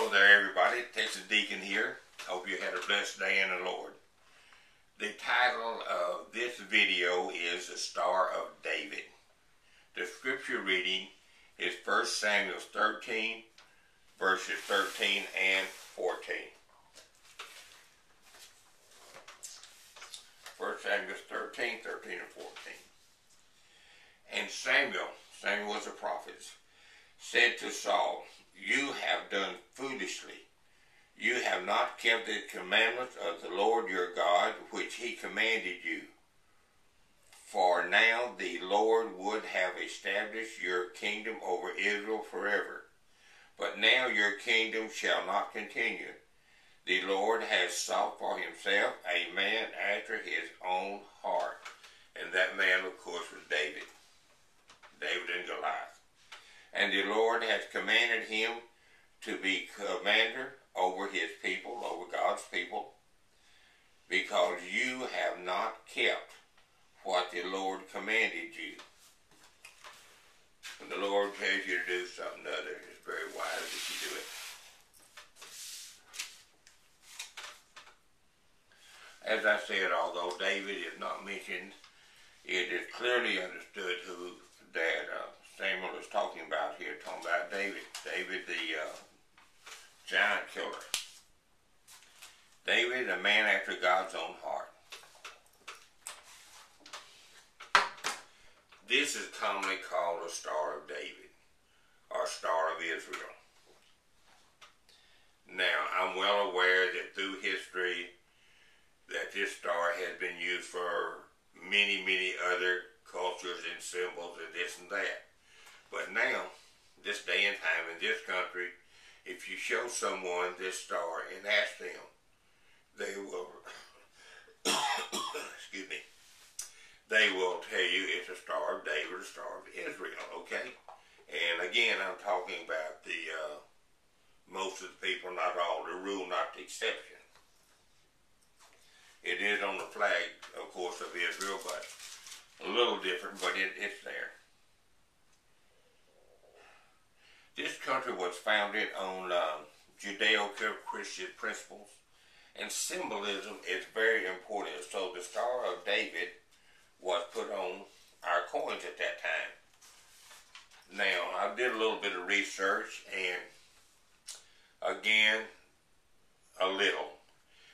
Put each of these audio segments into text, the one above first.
Hello there, everybody. Texas Deacon here. Hope you had a blessed day in the Lord. The title of this video is The Star of David. The scripture reading is 1 Samuel 13, verses 13 and 14. 1 Samuel 13, 13 and 14. And Samuel was a prophet, said to Saul, "You have done foolishly. You have not kept the commandments of the Lord your God, which he commanded you. For now the Lord would have established your kingdom over Israel forever. But now your kingdom shall not continue. The Lord has sought for himself a man after his own heart." And that man, of course, was David. David and Goliath. "And the Lord has commanded him to be commander over his people," over God's people, "because you have not kept what the Lord commanded you." When the Lord tells you to do something other, it's very wise that you do it. As I said, although David is not mentioned, it is clearly understood who that Samuel is talking about here, talking about David. David, the giant killer. David, a man after God's own heart. This is commonly called a Star of David, or Star of Israel. Now, I'm well aware that through history that this star has been used for many, many other cultures and symbols and this and that. But now, this day and time in this country, if you show someone this star and ask them, they will, excuse me, they will tell you it's a Star of David, a Star of Israel, okay? And again, I'm talking about the, most of the people, not all, the rule, not the exception. It is on the flag, of course, of Israel, but a little different, but it's there. This country was founded on Judeo-Christian principles, and symbolism is very important. So the Star of David was put on our coins at that time. Now, I did a little bit of research, and again, a little.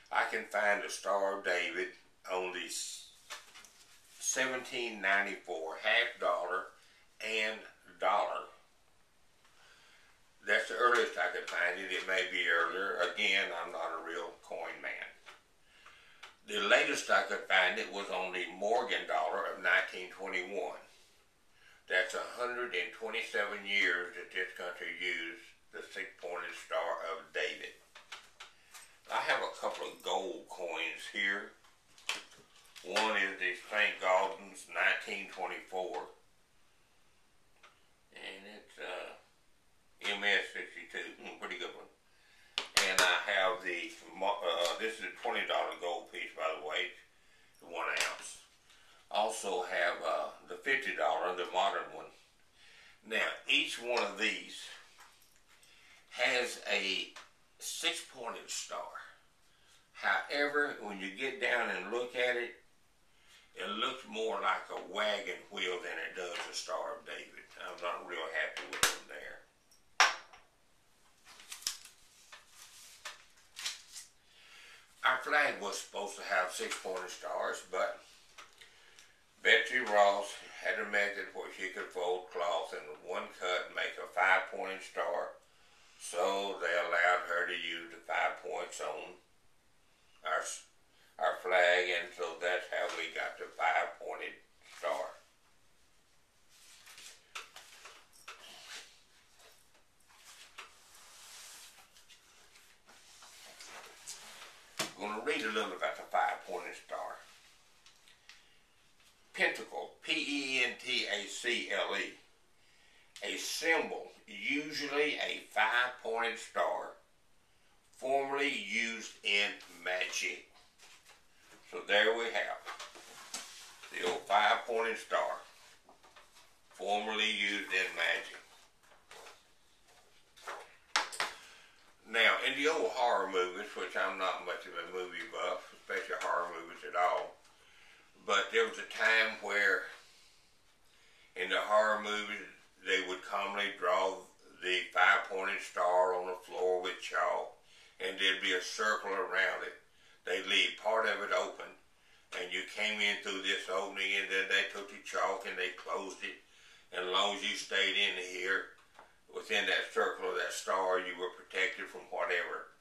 I can find the Star of David on the 1794 half dollar and dollar. That's the earliest I could find it. It may be earlier. Again, I'm not a real coin man. The latest I could find it was on the Morgan dollar of 1921. That's 127 years that this country used the six-pointed Star of David. I have a couple of gold coins here. One is the St. Gaudens 1924. And it's MS62. Pretty good one. And I have the, this is a $20 gold piece, by the way. It's 1 ounce. Also have the $50, the modern one. Now, each one of these has a six-pointed star. However, when you get down and look at it, it looks more like a wagon wheel than it does a Star of David. I'm not real happy with them there. Our flag was supposed to have six-pointed stars, but Betsy Ross had a method where she could fold cloth and with one cut make a five-pointed star. So they allowed her to use the 5 points on our flag, and so that's how we got the five-pointed star. I'm going to read a little about the five-pointed star. Pentacle, P-E-N-T-A-C-L-E. A symbol, usually a five-pointed star, formerly used in magic. So there we have the old five-pointed star, formerly used in magic. Now, horror movies, which I'm not much of a movie buff, especially horror movies at all. But there was a time where in the horror movies they would commonly draw the five-pointed star on the floor with chalk, and there'd be a circle around it. They'd leave part of it open, and you came in through this opening, and then they took the chalk and they closed it. And as long as you stayed in here, within that circle of that star, you were protected from whatever.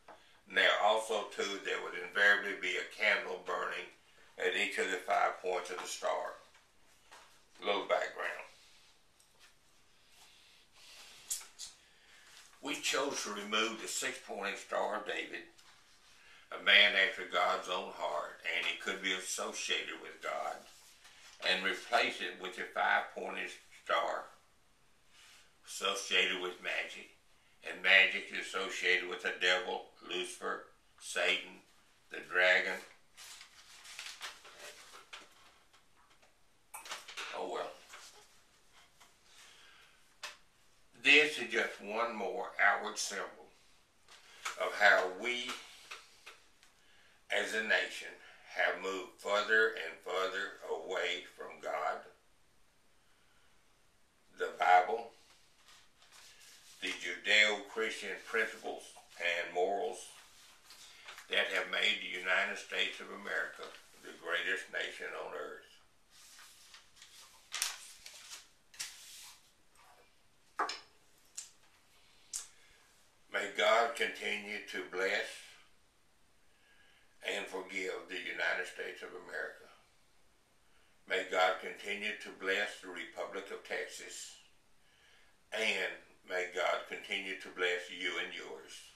Now, also, too, there would invariably be a candle burning at each of the 5 points of the star. A little background. We chose to remove the 6-pointed Star of David, a man after God's own heart, and he could be associated with God, and replace it with the 5-pointed star associated with magic. And magic is associated with the devil, Lucifer, Satan, the dragon. Oh well. This is just one more outward symbol of how we as a nation have moved further and further away from God, the Bible, the Judeo-Christian principles and morals that have made the United States of America the greatest nation on earth. May God continue to bless and forgive the United States of America. May God continue to bless the Republic of Texas. And may God continue to bless you and yours.